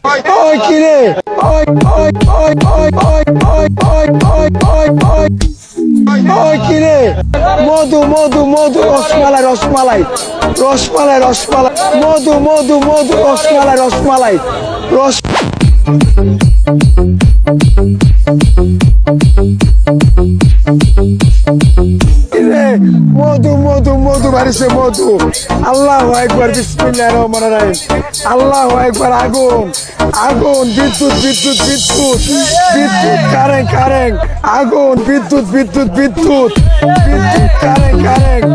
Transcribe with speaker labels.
Speaker 1: ওই কি রে ওই ওই ওই ওই ওই ওই ওই ওই ওই ওই ওই কি রে মধু মধু মধু রসমালাই রসমালাই রসমালাই রসমালাই মধু মধু মধু রসমালাই রসমালাই রস মধু মধু মধু বাড়িছে মধু আল্লাহু আকবার বিসমিল্লাহির রহমানির রহিম আল্লাহু আকবার আগুন আগুন বিদ্যুৎ বিদ্যুৎ বিদ্যুৎ বিদ্যুৎ কারেন্ট কারেন্ট আগুন বিদ্যুৎ বিদ্যুৎ বিদ্যুৎ বিদ্যুৎ কারেন্ট কারেন্ট